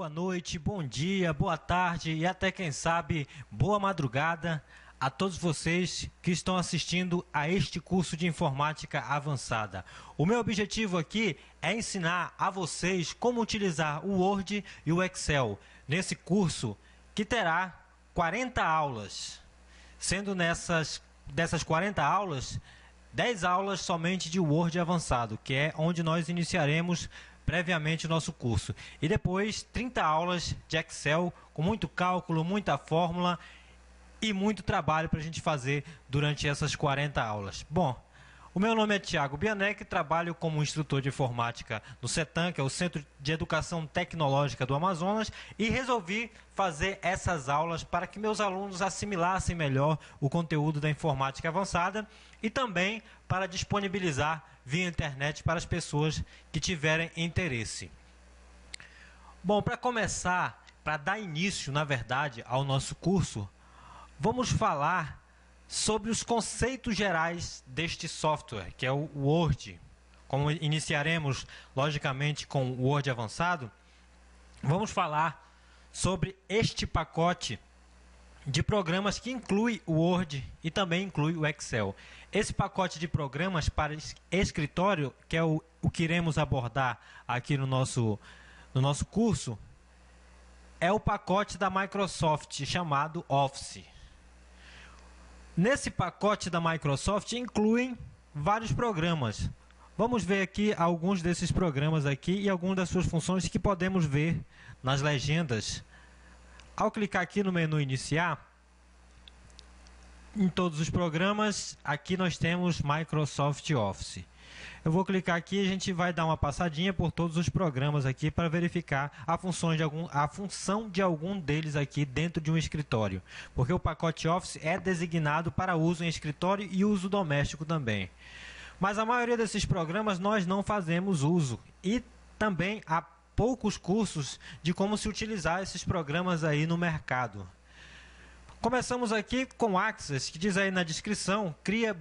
boa noite, bom dia, boa tarde e até quem sabe, boa madrugada a todos vocês que estão assistindo a este curso de informática avançada. O meu objetivo aqui é ensinar a vocês como utilizar o Word e o Excel nesse curso que terá 40 aulas, sendo dessas 40 aulas, 10 aulas somente de Word avançado, que é onde nós iniciaremos previamente o nosso curso. E depois 30 aulas de Excel com muito cálculo, muita fórmula e muito trabalho para a gente fazer durante essas 40 aulas. Bom, o meu nome é Thiago Bianec, trabalho como instrutor de informática no CETAM, que é o Centro de Educação Tecnológica do Amazonas, e resolvi fazer essas aulas para que meus alunos assimilassem melhor o conteúdo da informática avançada e também para disponibilizar via internet para as pessoas que tiverem interesse. Bom, para começar, para dar início, na verdade, ao nosso curso, vamos falar sobre os conceitos gerais deste software, que é o Word. Como iniciaremos, logicamente, com o Word avançado, vamos falar sobre este pacote de programas que inclui o Word e também inclui o Excel. Esse pacote de programas para escritório, que é o que iremos abordar aqui no nosso curso, é o pacote da Microsoft chamado Office. Nesse pacote da Microsoft incluem vários programas. Vamos ver aqui alguns desses programas aqui e algumas das suas funções que podemos ver nas legendas. Ao clicar aqui no menu iniciar, em todos os programas, aqui nós temos Microsoft Office. Eu vou clicar aqui e a gente vai dar uma passadinha por todos os programas aqui para verificar a função de algum deles aqui dentro de um escritório. Porque o pacote Office é designado para uso em escritório e uso doméstico também. Mas a maioria desses programas nós não fazemos uso. E também há poucos cursos de como se utilizar esses programas aí no mercado. Começamos aqui com Access, que diz aí na descrição, crie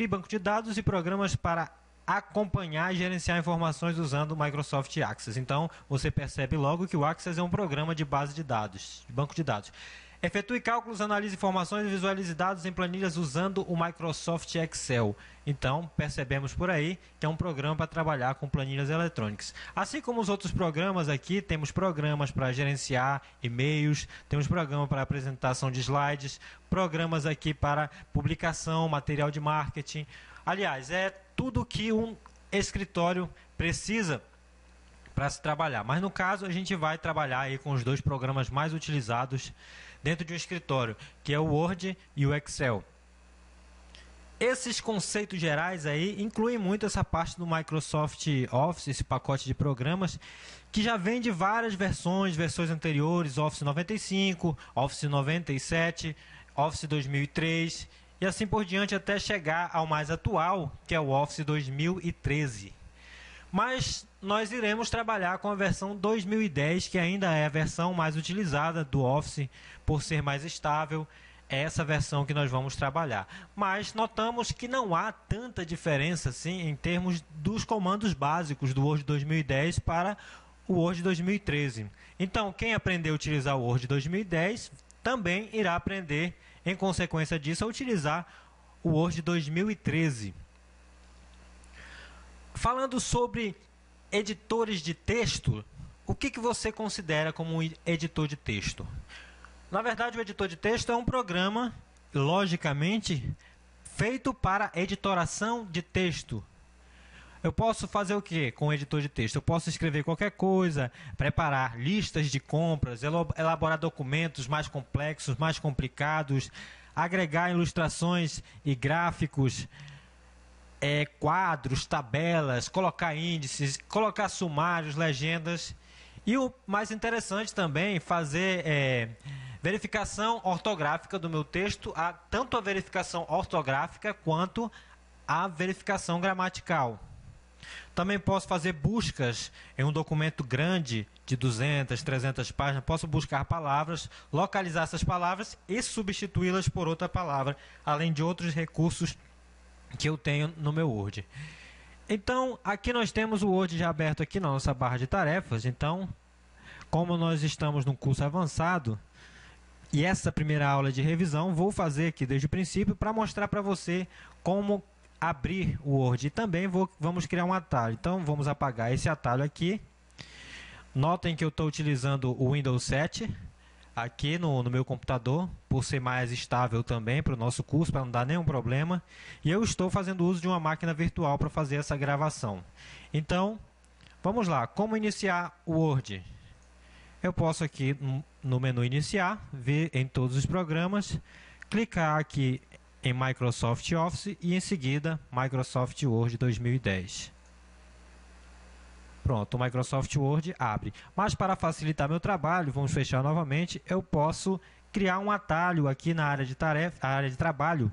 banco de dados e programas para acompanhar e gerenciar informações usando o Microsoft Access. Então, você percebe logo que o Access é um programa de base de dados, de banco de dados. Efetue cálculos, analise informações e visualize dados em planilhas usando o Microsoft Excel. Então, percebemos por aí que é um programa para trabalhar com planilhas eletrônicas. Assim como os outros programas aqui, temos programas para gerenciar e-mails, temos programa para apresentação de slides, programas aqui para publicação, material de marketing. Aliás, é tudo que um escritório precisa para se trabalhar. Mas no caso, a gente vai trabalhar aí com os dois programas mais utilizados dentro de um escritório, que é o Word e o Excel. Esses conceitos gerais aí incluem muito essa parte do Microsoft Office, esse pacote de programas, que já vem de várias versões anteriores, Office 95, Office 97, Office 2003, e assim por diante até chegar ao mais atual, que é o Office 2013. Mas nós iremos trabalhar com a versão 2010, que ainda é a versão mais utilizada do Office, por ser mais estável. É essa versão que nós vamos trabalhar. Mas notamos que não há tanta diferença assim em termos dos comandos básicos do Word 2010 para o Word 2013. Então, quem aprender a utilizar o Word 2010 também irá aprender, em consequência disso, a utilizar o Word 2013. Falando sobre editores de texto, o que você considera como um editor de texto? Na verdade, o editor de texto é um programa, logicamente, feito para editoração de texto. Eu posso fazer o que com o editor de texto? Eu posso escrever qualquer coisa, preparar listas de compras, elaborar documentos mais complexos, mais complicados, agregar ilustrações e gráficos, quadros, tabelas, colocar índices, colocar sumários, legendas. E o mais interessante também, fazer verificação ortográfica do meu texto, tanto a verificação ortográfica quanto a verificação gramatical. Também posso fazer buscas em um documento grande de 200, 300 páginas. Posso buscar palavras, localizar essas palavras e substituí-las por outra palavra, além de outros recursos que eu tenho no meu Word. Então, aqui nós temos o Word já aberto aqui na nossa barra de tarefas. Então, como nós estamos num curso avançado, e essa primeira aula de revisão, vou fazer aqui desde o princípio para mostrar para você como abrir o Word. E também vamos criar um atalho. Então, vamos apagar esse atalho aqui. Notem que eu estou utilizando o Windows 7 aqui no meu computador, por ser mais estável também para o nosso curso, para não dar nenhum problema. E eu estou fazendo uso de uma máquina virtual para fazer essa gravação. Então, vamos lá. Como iniciar o Word? Eu posso aqui no menu iniciar, ver em todos os programas, clicar aqui em Microsoft Office e em seguida Microsoft Word 2010. Pronto, o Microsoft Word abre. Mas para facilitar meu trabalho, vamos fechar novamente, eu posso criar um atalho aqui na área de tarefa, área de trabalho,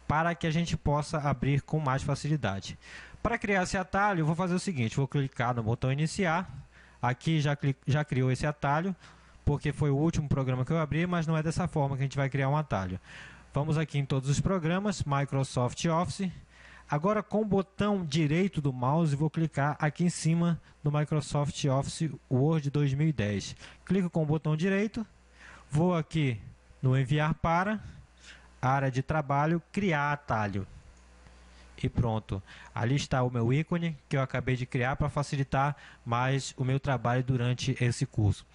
para que a gente possa abrir com mais facilidade. Para criar esse atalho, eu vou fazer o seguinte, vou clicar no botão iniciar. Aqui já criou esse atalho, porque foi o último programa que eu abri, mas não é dessa forma que a gente vai criar um atalho. Vamos aqui em todos os programas, Microsoft Office. Agora, com o botão direito do mouse, vou clicar aqui em cima do Microsoft Office Word 2010. Clico com o botão direito, vou aqui no enviar para, área de trabalho, criar atalho. E pronto, ali está o meu ícone que eu acabei de criar para facilitar mais o meu trabalho durante esse curso.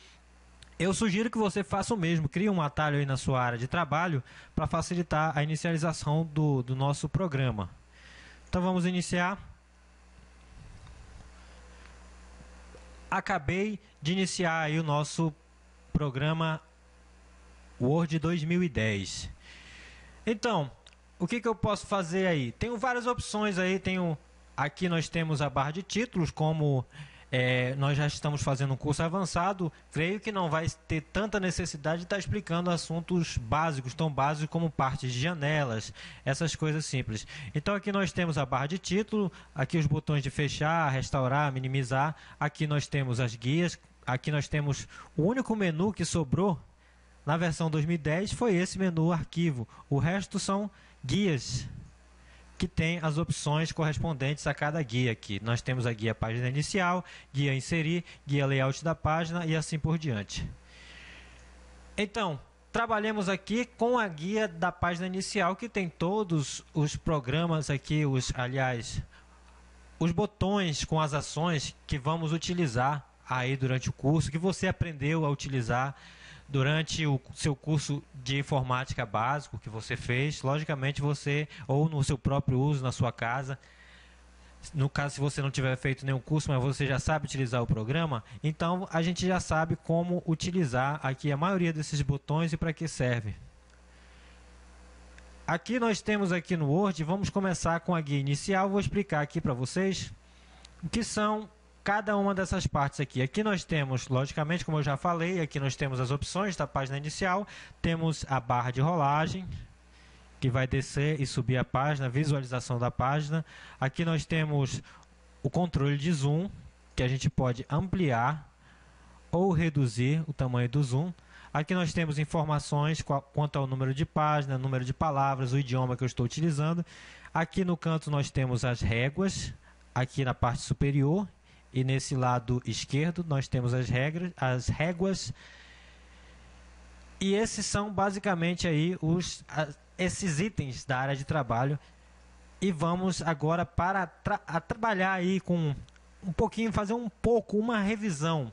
Eu sugiro que você faça o mesmo, crie um atalho aí na sua área de trabalho para facilitar a inicialização do nosso programa. Então vamos iniciar. Acabei de iniciar aí o nosso programa Word 2010. Então, o que eu posso fazer aí? Tenho várias opções aí, aqui nós temos a barra de títulos, como nós já estamos fazendo um curso avançado, creio que não vai ter tanta necessidade de estar explicando assuntos básicos, tão básicos como partes de janelas, essas coisas simples. Então aqui nós temos a barra de título, aqui os botões de fechar, restaurar, minimizar, aqui nós temos as guias, aqui nós temos o único menu que sobrou na versão 2010 foi esse menu arquivo, o resto são guias que tem as opções correspondentes a cada guia aqui. Nós temos a guia página inicial, guia inserir, guia layout da página e assim por diante. Então, trabalhemos aqui com a guia da página inicial que tem todos os programas aqui, os botões com as ações que vamos utilizar aí durante o curso, que você aprendeu a utilizar durante o seu curso de informática básico que você fez, logicamente você, ou no seu próprio uso na sua casa, no caso se você não tiver feito nenhum curso, mas você já sabe utilizar o programa, então a gente já sabe como utilizar aqui a maioria desses botões e para que serve. Aqui nós temos aqui no Word, vamos começar com a guia inicial, vou explicar aqui para vocês o que são cada uma dessas partes aqui. Aqui nós temos, logicamente, como eu já falei, aqui nós temos as opções da página inicial, temos a barra de rolagem, que vai descer e subir a página, visualização da página. Aqui nós temos o controle de zoom, que a gente pode ampliar ou reduzir o tamanho do zoom. Aqui nós temos informações quanto ao número de página, número de palavras, o idioma que eu estou utilizando. Aqui no canto nós temos as réguas, aqui na parte superior. E nesse lado esquerdo nós temos as réguas. E esses são basicamente aí esses itens da área de trabalho. E vamos agora para trabalhar aí com um pouquinho, fazer uma revisão.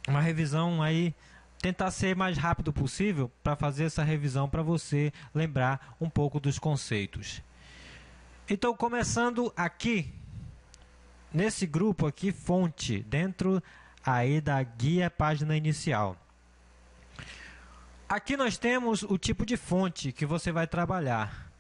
Uma revisão aí, tentar ser mais rápido possível para fazer essa revisão para você lembrar um pouco dos conceitos. Então, começando aqui, nesse grupo aqui, fonte, dentro aí da guia página inicial. Aqui nós temos o tipo de fonte que você vai trabalhar.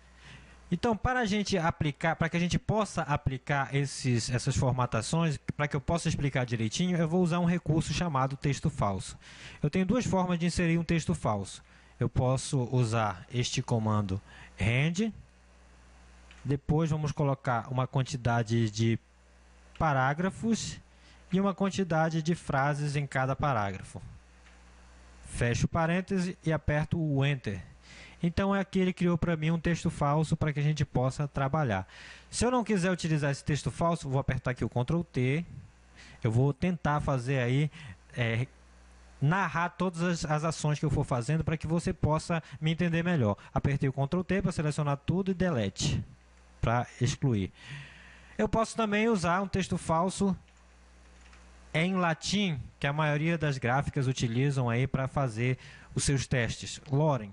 Então, para a gente aplicar, para que a gente possa aplicar essas formatações, para que eu possa explicar direitinho, eu vou usar um recurso chamado texto falso. Eu tenho duas formas de inserir um texto falso. Eu posso usar este comando rand, depois vamos colocar uma quantidade de parágrafos e uma quantidade de frases em cada parágrafo. Fecho o parêntese e aperto o Enter. Então aqui ele criou para mim um texto falso para que a gente possa trabalhar. Se eu não quiser utilizar esse texto falso, vou apertar aqui o Ctrl+T. Eu vou tentar fazer aí, narrar todas as ações que eu for fazendo para que você possa me entender melhor. Apertei o Ctrl T para selecionar tudo e Delete para excluir. Eu posso também usar um texto falso em latim, que a maioria das gráficas utilizam aí para fazer os seus testes. Loren.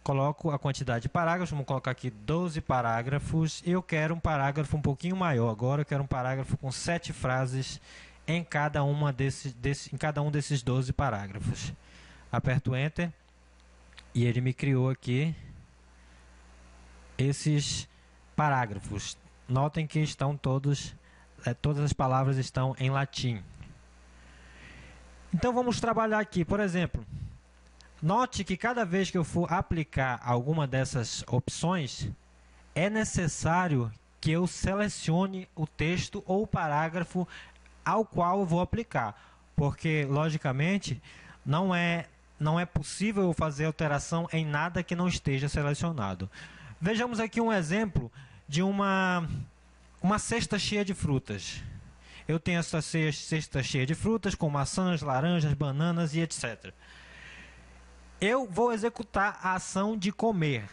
Coloco a quantidade de parágrafos, vamos colocar aqui 12 parágrafos. Eu quero um parágrafo um pouquinho maior. Agora eu quero um parágrafo com 7 frases em cada um desses 12 parágrafos. Aperto Enter e ele me criou aqui esses parágrafos. Notem que estão todas as palavras estão em latim. Então vamos trabalhar aqui, por exemplo. Note que cada vez que eu for aplicar alguma dessas opções, é necessário que eu selecione o texto ou o parágrafo ao qual eu vou aplicar, porque, logicamente, não é possível eu fazer alteração em nada que não esteja selecionado. Vejamos aqui um exemplo de uma cesta cheia de frutas. Eu tenho essa cesta cheia de frutas com maçãs, laranjas, bananas e etc. Eu vou executar a ação de comer.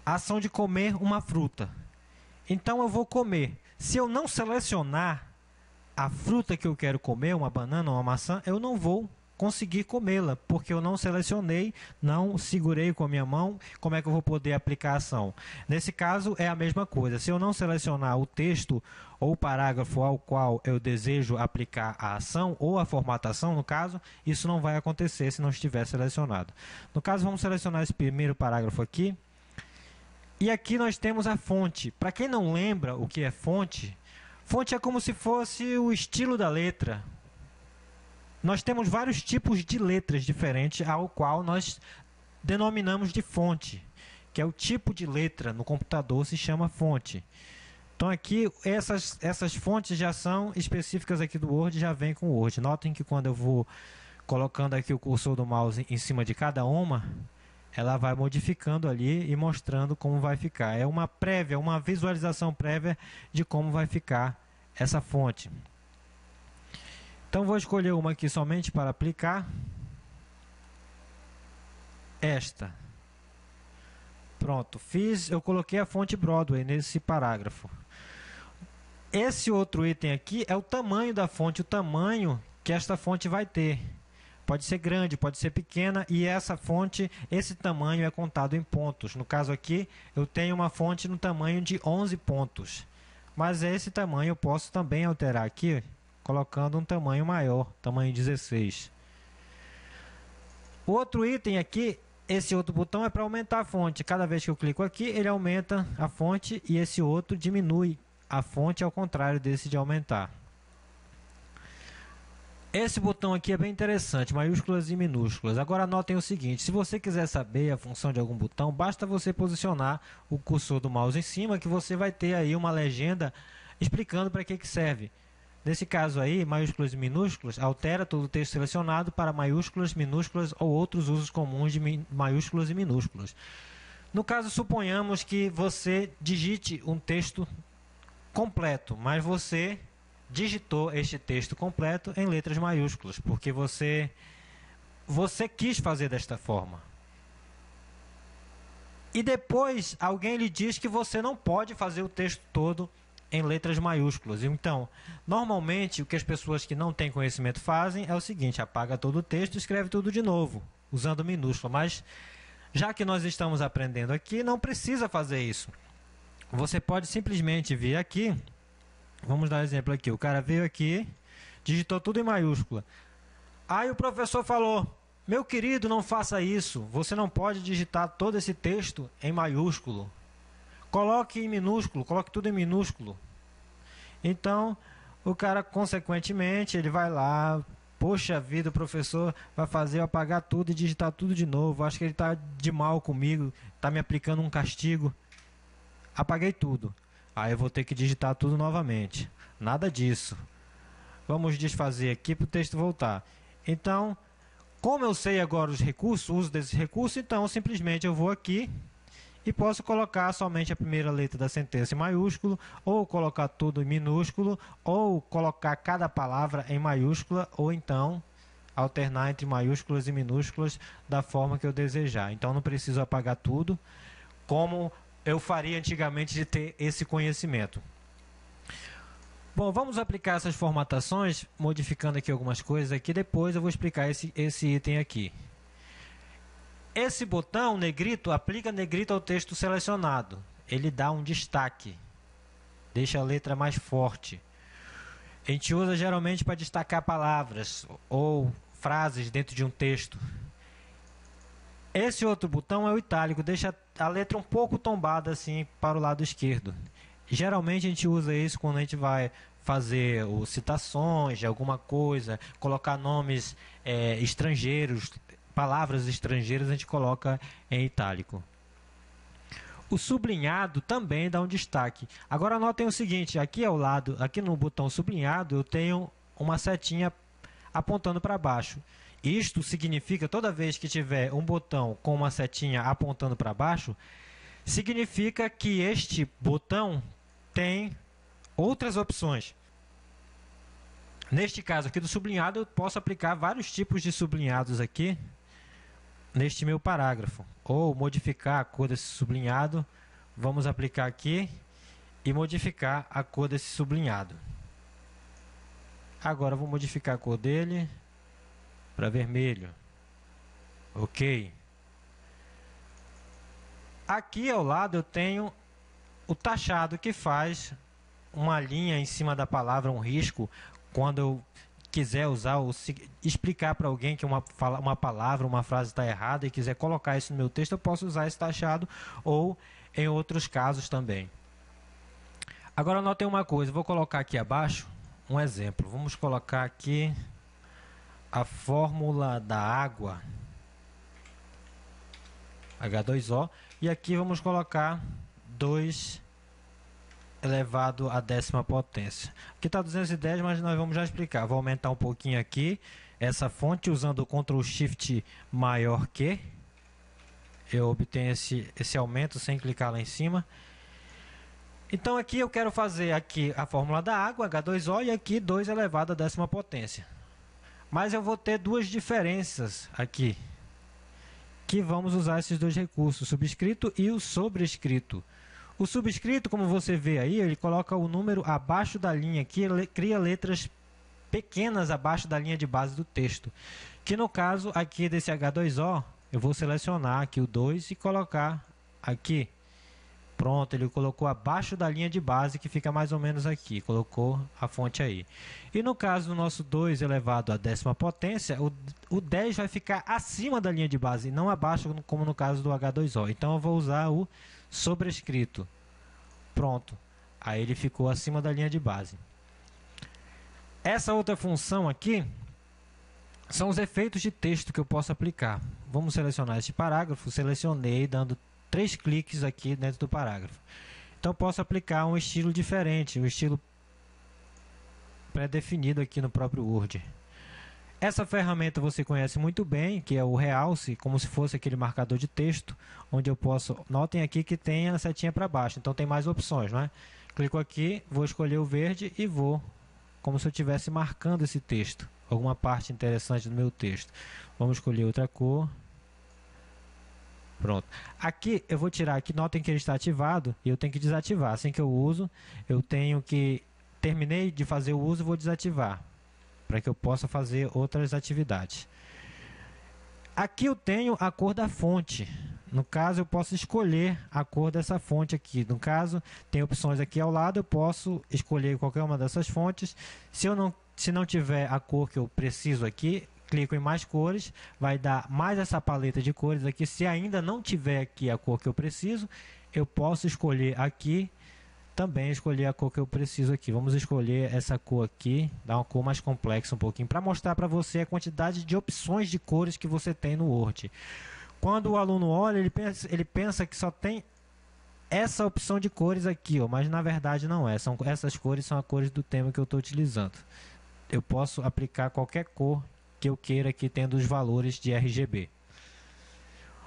A ação de comer uma fruta. Então eu vou comer. Se eu não selecionar a fruta que eu quero comer, uma banana ou uma maçã, eu não vou conseguir comê-la, porque eu não selecionei, não segurei com a minha mão. Como é que eu vou poder aplicar a ação? Nesse caso é a mesma coisa. Se eu não selecionar o texto ou o parágrafo ao qual eu desejo aplicar a ação, ou a formatação, no caso, isso não vai acontecer se não estiver selecionado. No caso, vamos selecionar esse primeiro parágrafo aqui. E aqui nós temos a fonte. Para quem não lembra o que é fonte, fonte é como se fosse o estilo da letra. Nós temos vários tipos de letras diferentes, ao qual nós denominamos de fonte, que é o tipo de letra no computador, se chama fonte. Então aqui, essas fontes já são específicas aqui do Word, já vem com o Word. Notem que quando eu vou colocando aqui o cursor do mouse em cima de cada uma, ela vai modificando ali e mostrando como vai ficar. É uma prévia, uma visualização prévia de como vai ficar essa fonte. Então vou escolher uma aqui somente para aplicar. Esta. Pronto, eu coloquei a fonte Broadway nesse parágrafo. Esse outro item aqui é o tamanho da fonte, o tamanho que esta fonte vai ter. Pode ser grande, pode ser pequena, e essa fonte, esse tamanho é contado em pontos. No caso aqui, eu tenho uma fonte no tamanho de 11 pontos. Mas esse tamanho eu posso também alterar aqui, colocando um tamanho maior, tamanho 16. O outro item aqui, esse outro botão é para aumentar a fonte. Cada vez que eu clico aqui, ele aumenta a fonte e esse outro diminui a fonte, ao contrário desse de aumentar. Esse botão aqui é bem interessante, maiúsculas e minúsculas. Agora anotem o seguinte, se você quiser saber a função de algum botão, basta você posicionar o cursor do mouse em cima, que você vai ter aí uma legenda explicando para que serve. Nesse caso aí, maiúsculas e minúsculas, altera todo o texto selecionado para maiúsculas, minúsculas ou outros usos comuns de maiúsculas e minúsculas. No caso, suponhamos que você digite um texto completo, mas você digitou este texto completo em letras maiúsculas, porque você quis fazer desta forma. E depois alguém lhe diz que você não pode fazer o texto todo em letras maiúsculas. Então, normalmente, o que as pessoas que não têm conhecimento fazem é o seguinte: apaga todo o texto e escreve tudo de novo, usando minúscula. Mas, já que nós estamos aprendendo aqui, não precisa fazer isso. Você pode simplesmente vir aqui, vamos dar um exemplo aqui, o cara veio aqui, digitou tudo em maiúscula. Aí o professor falou: meu querido, não faça isso, você não pode digitar todo esse texto em maiúsculo. Coloque em minúsculo, coloque tudo em minúsculo. Então, o cara, consequentemente, ele vai lá, poxa vida, o professor vai fazer eu apagar tudo e digitar tudo de novo. Acho que ele está de mal comigo, está me aplicando um castigo. Apaguei tudo. Aí eu vou ter que digitar tudo novamente. Nada disso. Vamos desfazer aqui para o texto voltar. Então, como eu sei agora os recursos, o uso desses recursos, então simplesmente eu vou aqui e posso colocar somente a primeira letra da sentença em maiúsculo, ou colocar tudo em minúsculo, ou colocar cada palavra em maiúscula, ou então alternar entre maiúsculas e minúsculas da forma que eu desejar. Então não preciso apagar tudo, como eu faria antigamente de ter esse conhecimento. Bom, vamos aplicar essas formatações, modificando aqui algumas coisas aqui, depois eu vou explicar esse item aqui. Esse botão negrito aplica negrito ao texto selecionado. Ele dá um destaque, deixa a letra mais forte. A gente usa geralmente para destacar palavras ou frases dentro de um texto. Esse outro botão é o itálico, deixa a letra um pouco tombada assim para o lado esquerdo. Geralmente a gente usa isso quando a gente vai fazer citações de alguma coisa, colocar nomes estrangeiros, palavras estrangeiras a gente coloca em itálico. O sublinhado também dá um destaque. Agora notem o seguinte, aqui ao lado, aqui no botão sublinhado, eu tenho uma setinha apontando para baixo. Isto significa, toda vez que tiver um botão com uma setinha apontando para baixo, significa que este botão tem outras opções. Neste caso aqui do sublinhado, eu posso aplicar vários tipos de sublinhados aqui neste meu parágrafo, ou modificar a cor desse sublinhado. Vamos aplicar aqui e modificar a cor desse sublinhado. Agora eu vou modificar a cor dele para vermelho. Ok. Aqui ao lado eu tenho o taxado, que faz uma linha em cima da palavra, um risco, quando eu quiser usar explicar para alguém que uma palavra, uma frase está errada e quiser colocar isso no meu texto, eu posso usar esse taxado, ou em outros casos também. Agora notem uma coisa, vou colocar aqui abaixo um exemplo. Vamos colocar aqui a fórmula da água, H2O, e aqui vamos colocar 2 elevado à 10ª potência. Aqui está 210, mas nós vamos já explicar. Vou aumentar um pouquinho aqui essa fonte usando o Ctrl Shift maior que. Eu obtenho esse aumento sem clicar lá em cima. Então aqui eu quero fazer aqui a fórmula da água, H2O, e aqui 2 elevado à 10ª potência. Mas eu vou ter duas diferenças aqui, que vamos usar esses dois recursos, o subscrito e o sobrescrito. O subscrito, como você vê aí, ele coloca o número abaixo da linha aqui, ele cria letras pequenas abaixo da linha de base do texto. Que no caso aqui desse H2O, eu vou selecionar aqui o 2 e colocar aqui. Pronto, ele colocou abaixo da linha de base, que fica mais ou menos aqui, colocou a fonte aí. E no caso do nosso 2 elevado à 10ª potência, o 10 vai ficar acima da linha de base, e não abaixo, como no caso do H2O. Então eu vou usar o sobrescrito. Pronto, aí ele ficou acima da linha de base. Essa outra função aqui são os efeitos de texto que eu posso aplicar. Vamos selecionar este parágrafo, selecionei dando 3 cliques aqui dentro do parágrafo. Então eu posso aplicar um estilo diferente, um estilo pré-definido aqui no próprio Word. Essa ferramenta você conhece muito bem, que é o Realce, como se fosse aquele marcador de texto, onde eu posso... Notem aqui que tem a setinha para baixo, então tem mais opções, não é? Clico aqui, vou escolher o verde e vou, como se eu estivesse marcando esse texto, alguma parte interessante do meu texto. Vamos escolher outra cor. Pronto. Aqui eu vou tirar aqui, notem que ele está ativado e eu tenho que desativar. Assim que eu uso, eu tenho que... Terminei de fazer o uso, vou desativar, para que eu possa fazer outras atividades. Aqui eu tenho a cor da fonte. No caso, eu posso escolher a cor dessa fonte aqui. No caso, tem opções aqui ao lado, eu posso escolher qualquer uma dessas fontes. Se não tiver a cor que eu preciso aqui, clico em mais cores, vai dar mais essa paleta de cores aqui. Se ainda não tiver aqui a cor que eu preciso, eu posso escolher aqui, também escolher a cor que eu preciso aqui. Vamos escolher essa cor aqui, dar uma cor mais complexa um pouquinho, para mostrar para você a quantidade de opções de cores que você tem no Word. Quando o aluno olha, ele pensa que só tem essa opção de cores aqui, ó, mas na verdade não é. Essas cores são as cores do tema que eu estou utilizando. Eu posso aplicar qualquer cor que eu queira aqui, tendo os valores de RGB.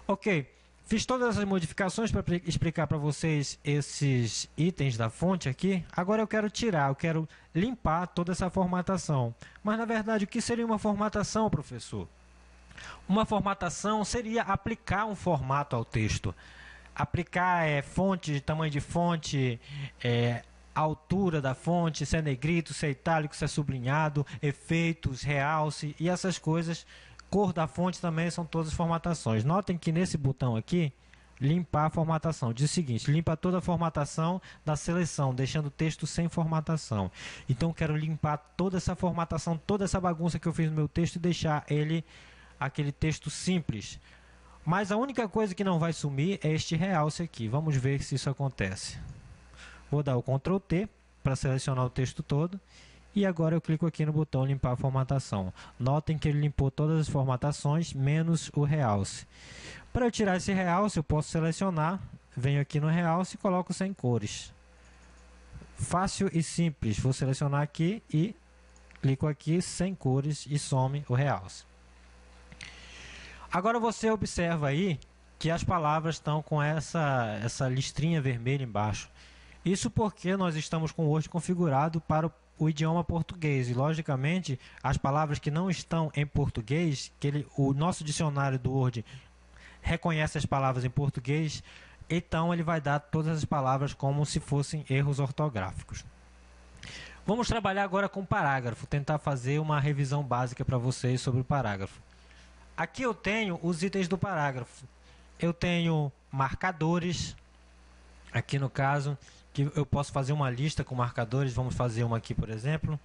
Ok, Fiz todas essas modificações para explicar para vocês esses itens da fonte aqui. Agora eu quero tirar, eu quero limpar toda essa formatação. Mas, na verdade, o que seria uma formatação, professor? Uma formatação seria aplicar um formato ao texto. Aplicar fonte, tamanho de fonte, altura da fonte, se é negrito, se é itálico, se é sublinhado, efeitos, realce e essas coisas. Cor da fonte também são todas formatações. Notem que nesse botão aqui, limpar a formatação, diz o seguinte: limpa toda a formatação da seleção, deixando o texto sem formatação. Então, quero limpar toda essa formatação, toda essa bagunça que eu fiz no meu texto e deixar ele, aquele texto simples. Mas a única coisa que não vai sumir é este realce aqui. Vamos ver se isso acontece. Vou dar o Ctrl T para selecionar o texto todo. E agora eu clico aqui no botão limpar a formatação. Notem que ele limpou todas as formatações, menos o realce. Para eu tirar esse realce, eu posso selecionar, venho aqui no realce e coloco sem cores. Fácil e simples. Vou selecionar aqui e clico aqui sem cores e some o realce. Agora você observa aí que as palavras estão com essa listrinha vermelha embaixo. Isso porque nós estamos com o Word configurado para o idioma português e, logicamente, as palavras que não estão em português, o nosso dicionário do Word reconhece as palavras em português, então ele vai dar todas as palavras como se fossem erros ortográficos. Vamos trabalhar agora com parágrafo, tentar fazer uma revisão básica para vocês sobre o parágrafo. Aqui eu tenho os itens do parágrafo. Eu tenho marcadores, aqui no caso, que eu posso fazer uma lista com marcadores. Vamos fazer uma aqui, por exemplo.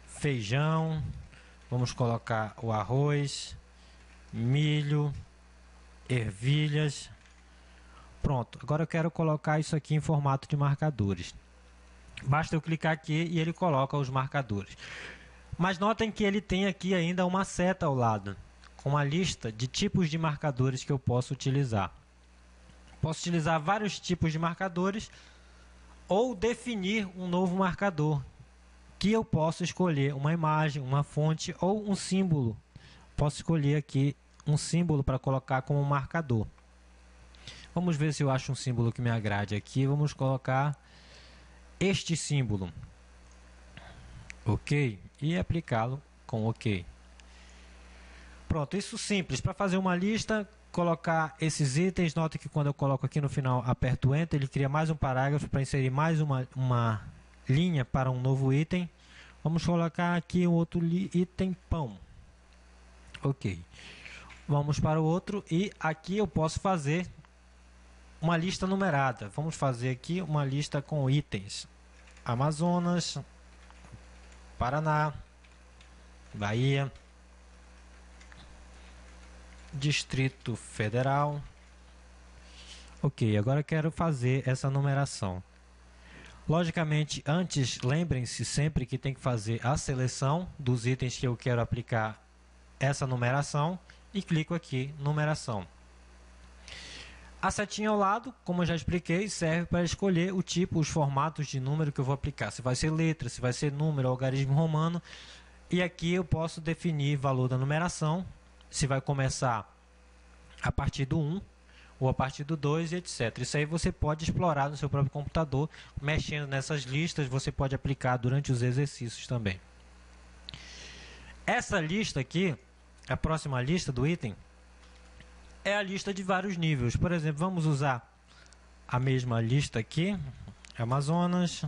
Feijão, vamos colocar o arroz, milho, ervilhas. Pronto, agora eu quero colocar isso aqui em formato de marcadores. Basta eu clicar aqui e ele coloca os marcadores. Mas notem que ele tem aqui ainda uma seta ao lado, com uma lista de tipos de marcadores que eu posso utilizar. Posso utilizar vários tipos de marcadores ou definir um novo marcador, que eu posso escolher uma imagem, uma fonte ou um símbolo. Posso escolher aqui um símbolo para colocar como marcador. Vamos ver se eu acho um símbolo que me agrade aqui. Vamos colocar este símbolo. Ok? E aplicá-lo com ok. Pronto, isso simples. Para fazer uma lista, colocar esses itens. Note que quando eu coloco aqui no final, aperto o Enter, ele cria mais um parágrafo para inserir mais uma linha para um novo item. Vamos colocar aqui um outro item, pão. Ok. Vamos para o outro e aqui eu posso fazer uma lista numerada. Vamos fazer aqui uma lista com itens. Amazonas, Paraná, Bahia, Distrito Federal. Ok, agora eu quero fazer essa numeração. Logicamente, antes, lembrem-se sempre que tem que fazer a seleção dos itens que eu quero aplicar essa numeração e clico aqui, numeração. A setinha ao lado, como eu já expliquei, serve para escolher o tipo, os formatos de número que eu vou aplicar. Se vai ser letra, se vai ser número, algarismo romano. E aqui eu posso definir valor da numeração, se vai começar a partir do 1 ou a partir do 2 e etc. Isso aí você pode explorar no seu próprio computador, mexendo nessas listas, você pode aplicar durante os exercícios também. Essa lista aqui, a próxima lista do item, é a lista de vários níveis. Por exemplo, vamos usar a mesma lista aqui, Amazonas,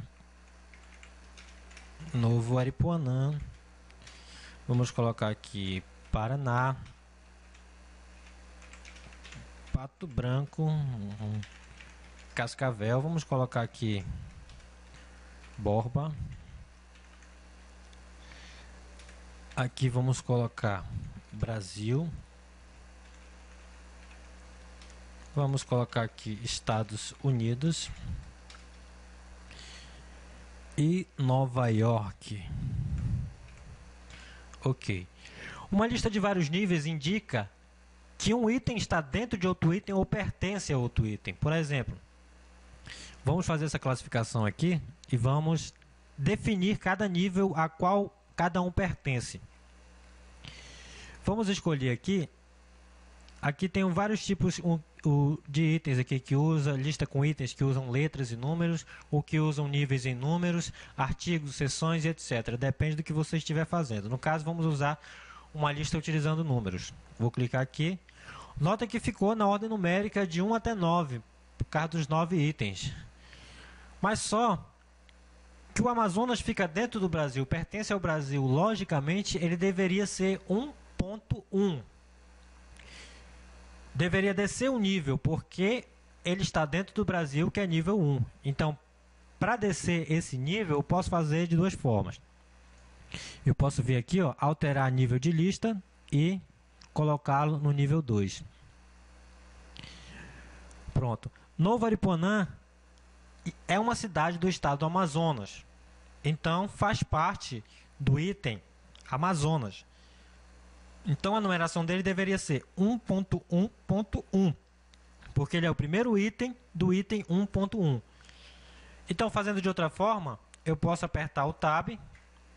Novo Aripuanã, vamos colocar aqui Paraná, Pato Branco, Cascavel, vamos colocar aqui Borba, aqui vamos colocar Brasil, vamos colocar aqui Estados Unidos e Nova York. Ok. Uma lista de vários níveis indica que um item está dentro de outro item ou pertence a outro item. Por exemplo, vamos fazer essa classificação aqui e vamos definir cada nível a qual cada um pertence. Vamos escolher aqui Aqui tem vários tipos de itens aqui que usa, lista com itens que usam letras e números, ou que usam níveis em números, artigos, seções e etc. Depende do que você estiver fazendo. No caso, vamos usar uma lista utilizando números. Vou clicar aqui. Nota que ficou na ordem numérica de 1 até 9, por causa dos 9 itens. Mas só que o Amazonas fica dentro do Brasil, pertence ao Brasil, logicamente, ele deveria ser 1.1. Deveria descer o nível, porque ele está dentro do Brasil, que é nível 1. Então, para descer esse nível, eu posso fazer de duas formas. Eu posso vir aqui, ó, alterar nível de lista e colocá-lo no nível 2. Pronto. Novo Aripuanã é uma cidade do estado do Amazonas. Então, faz parte do item Amazonas. Então, a numeração dele deveria ser 1.1.1, porque ele é o primeiro item do item 1.1. Então, fazendo de outra forma, eu posso apertar o Tab,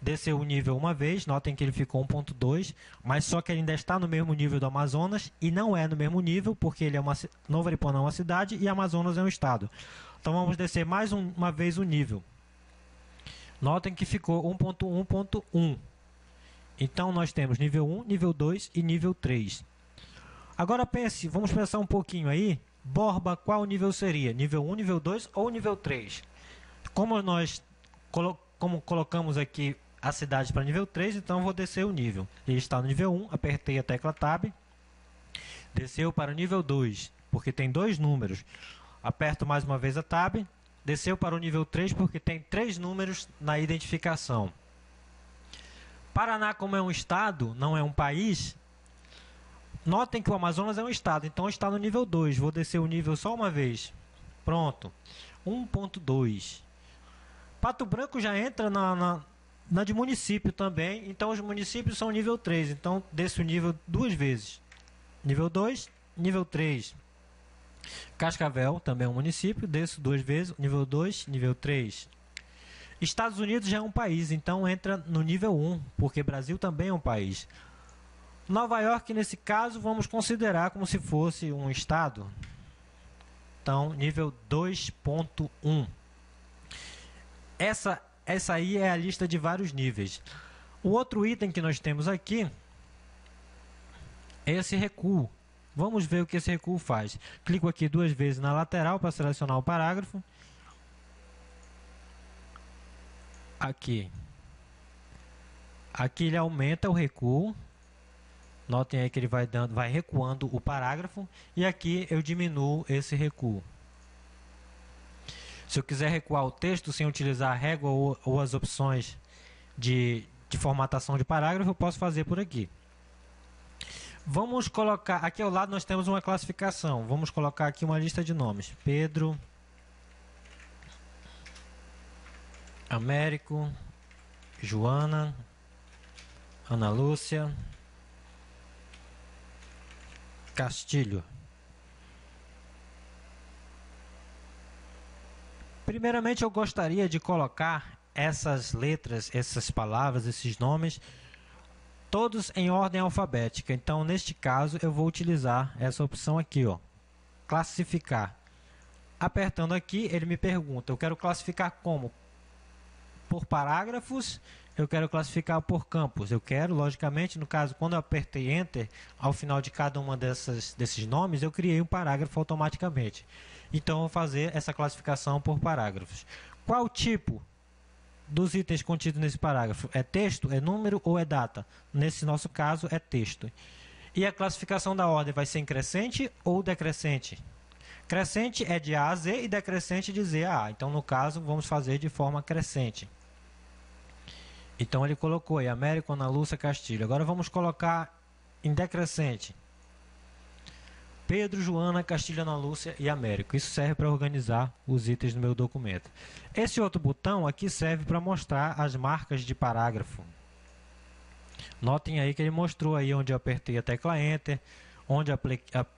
descer o nível uma vez, notem que ele ficou 1.2, mas só que ele ainda está no mesmo nível do Amazonas, e não é no mesmo nível, porque ele é Novo Aripuanã é uma cidade e Amazonas é um estado. Então, vamos descer mais uma vez o nível. Notem que ficou 1.1.1. Então, nós temos nível 1, nível 2 e nível 3. Agora pense, vamos pensar um pouquinho aí. Borba, qual nível seria? Nível 1, nível 2 ou nível 3? Como nós colocamos aqui a cidade para nível 3, então eu vou descer o nível. Ele está no nível 1, apertei a tecla Tab. Desceu para o nível 2, porque tem 2 números. Aperto mais uma vez a Tab. Desceu para o nível 3, porque tem 3 números na identificação. Paraná, como é um estado, não é um país, notem que o Amazonas é um estado, então está no nível 2. Vou descer o nível só uma vez. Pronto. 1.2. Pato Branco já entra na de município também, então os municípios são nível 3. Então, desço o nível 2 vezes. Nível 2, nível 3. Cascavel, também é um município, desço 2 vezes. Nível 2, nível 3. Estados Unidos já é um país, então entra no nível 1, porque Brasil também é um país. Nova York, nesse caso, vamos considerar como se fosse um estado. Então, nível 2.1. Essa aí é a lista de vários níveis. O outro item que nós temos aqui é esse recuo. Vamos ver o que esse recuo faz. Clico aqui 2 vezes na lateral para selecionar o parágrafo. Aqui ele aumenta o recuo. Notem aí que ele vai recuando o parágrafo. E aqui eu diminuo esse recuo. Se eu quiser recuar o texto sem utilizar a régua ou as opções de formatação de parágrafo, eu posso fazer por aqui. Vamos colocar, aqui ao lado nós temos uma classificação. Vamos colocar aqui uma lista de nomes. Pedro, Américo, Joana, Ana Lúcia, Castilho. Primeiramente, eu gostaria de colocar essas letras, essas palavras, esses nomes, todos em ordem alfabética. Então, neste caso, eu vou utilizar essa opção aqui, ó, classificar. Apertando aqui, ele me pergunta, eu quero classificar como? Por parágrafos, eu quero classificar por campos. Eu quero, logicamente, no caso, quando eu apertei Enter, ao final de cada uma desses nomes, eu criei um parágrafo automaticamente. Então, eu vou fazer essa classificação por parágrafos. Qual tipo dos itens contidos nesse parágrafo? É texto, é número ou é data? Nesse nosso caso, é texto. E a classificação da ordem vai ser em crescente ou decrescente? Crescente é de A a Z e decrescente de Z a A. Então, no caso, vamos fazer de forma crescente. Então, ele colocou aí Américo, Ana Lúcia, Castilho. Agora, vamos colocar em decrescente. Pedro, Joana, Castilho, Ana Lúcia e Américo. Isso serve para organizar os itens do meu documento. Esse outro botão aqui serve para mostrar as marcas de parágrafo. Notem aí que ele mostrou aí onde eu apertei a tecla Enter, onde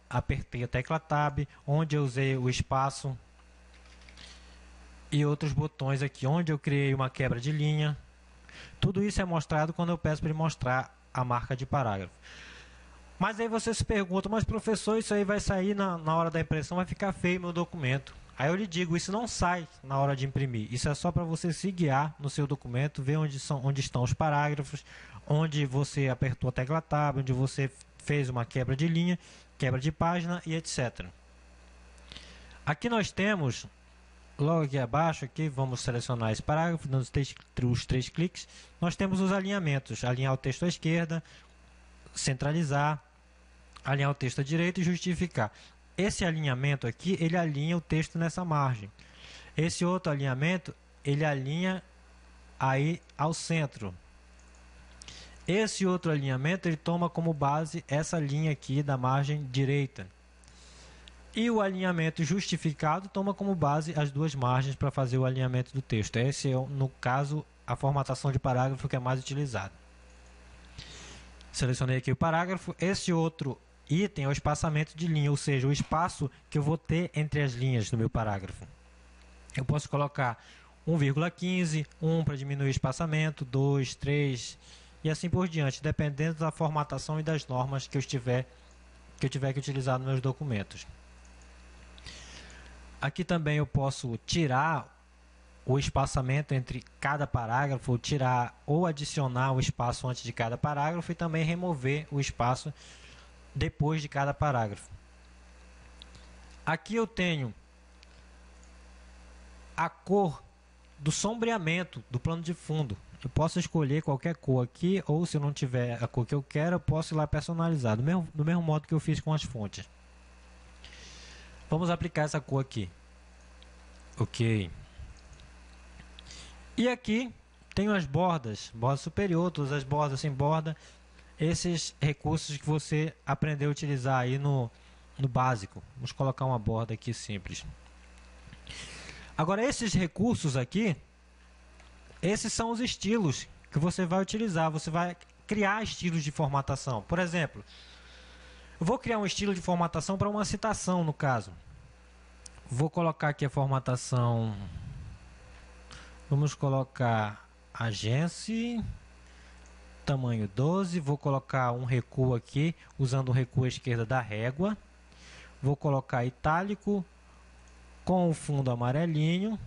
apertei a tecla Tab, onde eu usei o espaço e outros botões aqui, onde eu criei uma quebra de linha. Tudo isso é mostrado quando eu peço para ele mostrar a marca de parágrafo. Mas aí você se pergunta, mas professor, isso aí vai sair na hora da impressão, vai ficar feio meu documento. Aí eu lhe digo, isso não sai na hora de imprimir. Isso é só para você se guiar no seu documento, ver onde estão os parágrafos, onde você apertou a tecla Tab, onde você fez uma quebra de linha, quebra de página e etc. Aqui nós temos, logo aqui abaixo, aqui, vamos selecionar esse parágrafo, dando os 3 cliques, nós temos os alinhamentos, alinhar o texto à esquerda, centralizar, alinhar o texto à direita e justificar. Esse alinhamento aqui, ele alinha o texto nessa margem. Esse outro alinhamento, ele alinha aí ao centro. Esse outro alinhamento, ele toma como base essa linha aqui da margem direita. E o alinhamento justificado toma como base as duas margens para fazer o alinhamento do texto. Esse é, no caso, a formatação de parágrafo que é mais utilizada. Selecionei aqui o parágrafo. Esse outro item é o espaçamento de linha, ou seja, o espaço que eu vou ter entre as linhas do meu parágrafo. Eu posso colocar 1,15, 1 para diminuir o espaçamento, 2, 3 e assim por diante, dependendo da formatação e das normas que eu tiver que utilizar nos meus documentos. Aqui também eu posso tirar o espaçamento entre cada parágrafo, tirar ou adicionar o espaço antes de cada parágrafo e também remover o espaço depois de cada parágrafo. Aqui eu tenho a cor do sombreamento do plano de fundo. Eu posso escolher qualquer cor aqui, ou se eu não tiver a cor que eu quero, eu posso ir lá personalizar, do mesmo modo que eu fiz com as fontes. Vamos aplicar essa cor aqui. Ok. E aqui tenho as bordas, borda superior, todas as bordas sem borda, esses recursos que você aprendeu a utilizar aí no básico. Vamos colocar uma borda aqui simples. Agora, esses recursos aqui, esses são os estilos que você vai utilizar. Você vai criar estilos de formatação. Por exemplo, eu vou criar um estilo de formatação para uma citação, no caso. Vou colocar aqui a formatação. Vamos colocar agência, tamanho 12. Vou colocar um recuo aqui, usando o recuo à esquerda da régua. Vou colocar itálico com o fundo amarelinho.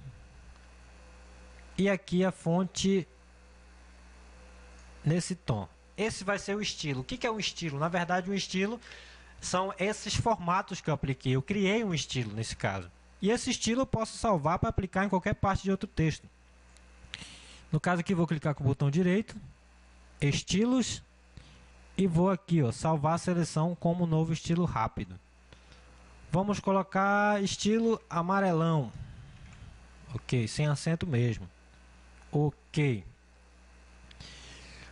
E aqui a fonte nesse tom. Esse vai ser o estilo. O que é um estilo? Na verdade, um estilo são esses formatos que eu apliquei. Eu criei um estilo nesse caso. E esse estilo eu posso salvar para aplicar em qualquer parte de outro texto. No caso aqui, vou clicar com o botão direito, estilos, e vou aqui, ó, salvar a seleção como novo estilo rápido. Vamos colocar estilo amarelão. Ok, sem acento mesmo. Ok.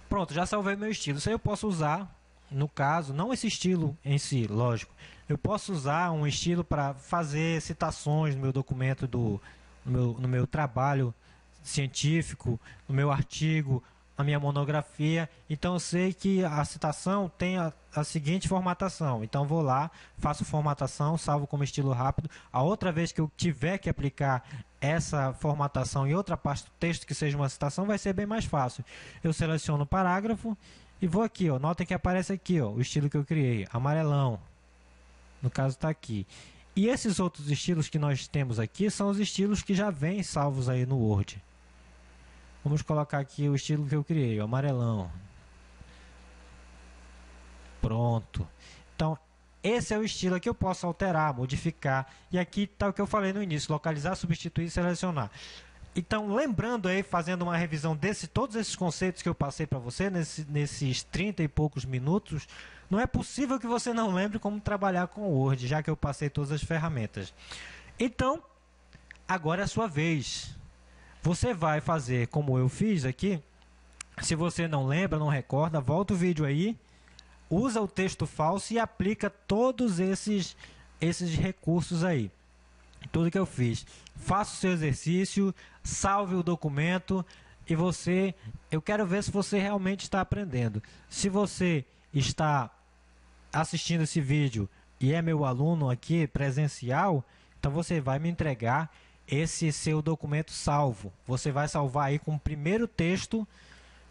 Pronto, já salvei meu estilo. Isso aí eu posso usar, no caso, não esse estilo em si, lógico. Eu posso usar um estilo para fazer citações no meu documento, no meu trabalho científico, no meu artigo, na minha monografia. Então eu sei que a citação tem a seguinte formatação. Então vou lá, faço formatação, salvo como estilo rápido. A outra vez que eu tiver que aplicar essa formatação em outra parte do texto que seja uma citação, vai ser bem mais fácil. Eu seleciono o parágrafo e vou aqui, ó. Notem que aparece aqui, ó, o estilo que eu criei, amarelão. No caso está aqui. E esses outros estilos que nós temos aqui são os estilos que já vêm salvos aí no Word. Vamos colocar aqui o estilo que eu criei, o amarelão. Pronto. Então, esse é o estilo que eu posso alterar, modificar. E aqui está o que eu falei no início, localizar, substituir e selecionar. Então, lembrando aí, fazendo uma revisão todos esses conceitos que eu passei para você, nesses 30 e poucos minutos, não é possível que você não lembre como trabalhar com o Word, já que eu passei todas as ferramentas. Então, agora é a sua vez. Você vai fazer como eu fiz aqui. Se você não lembra, não recorda, volta o vídeo aí, usa o texto falso e aplica todos esses recursos aí. Tudo que eu fiz. Faça o seu exercício, salve o documento e eu quero ver se você realmente está aprendendo. Se você está assistindo esse vídeo e é meu aluno aqui presencial, então você vai me entregar esse seu documento salvo. Você vai salvar aí com o primeiro texto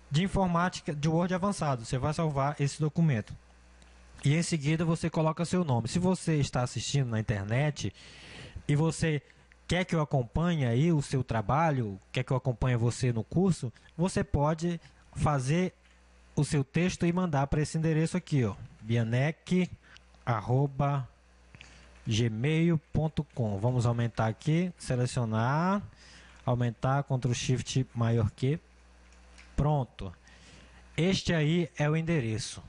de informática de Word avançado. Você vai salvar esse documento. e em seguida você coloca seu nome. Se você está assistindo na internet e você quer que eu acompanhe aí o seu trabalho, quer que eu acompanhe você no curso, você pode fazer o seu texto e mandar para esse endereço aqui, ó, bianec@gmail.com. Vamos aumentar aqui, selecionar, aumentar, Ctrl Shift maior que, pronto. Este aí é o endereço.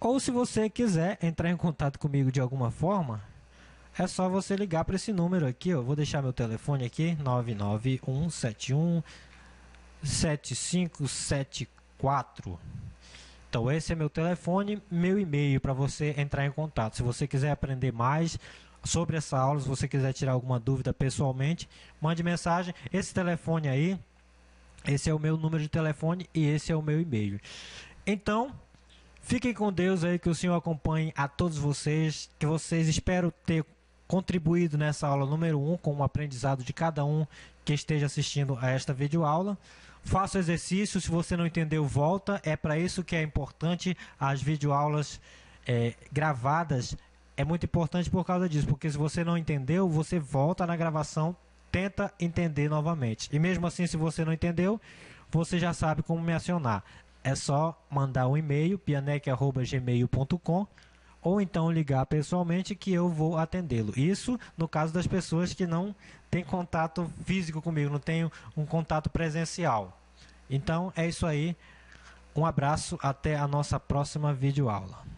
Ou se você quiser entrar em contato comigo de alguma forma, é só você ligar para esse número aqui, ó. Vou deixar meu telefone aqui, 991717574. Então esse é meu telefone, meu e-mail para você entrar em contato. Se você quiser aprender mais sobre essa aula, se você quiser tirar alguma dúvida pessoalmente, mande mensagem. Esse telefone aí, esse é o meu número de telefone e esse é o meu e-mail. Então, fiquem com Deus aí, que o Senhor acompanhe a todos vocês, que vocês espero ter contribuído nessa aula número 1 com o aprendizado de cada um que esteja assistindo a esta videoaula. Faça o exercício, se você não entendeu, volta. É para isso que é importante as videoaulas gravadas. É muito importante por causa disso, porque se você não entendeu, você volta na gravação, tenta entender novamente. E mesmo assim, se você não entendeu, você já sabe como me acionar. É só mandar um e-mail, bianec@gmail.com, ou então ligar pessoalmente que eu vou atendê-lo. Isso no caso das pessoas que não têm contato físico comigo, não têm um contato presencial. Então é isso aí. Um abraço, até a nossa próxima videoaula.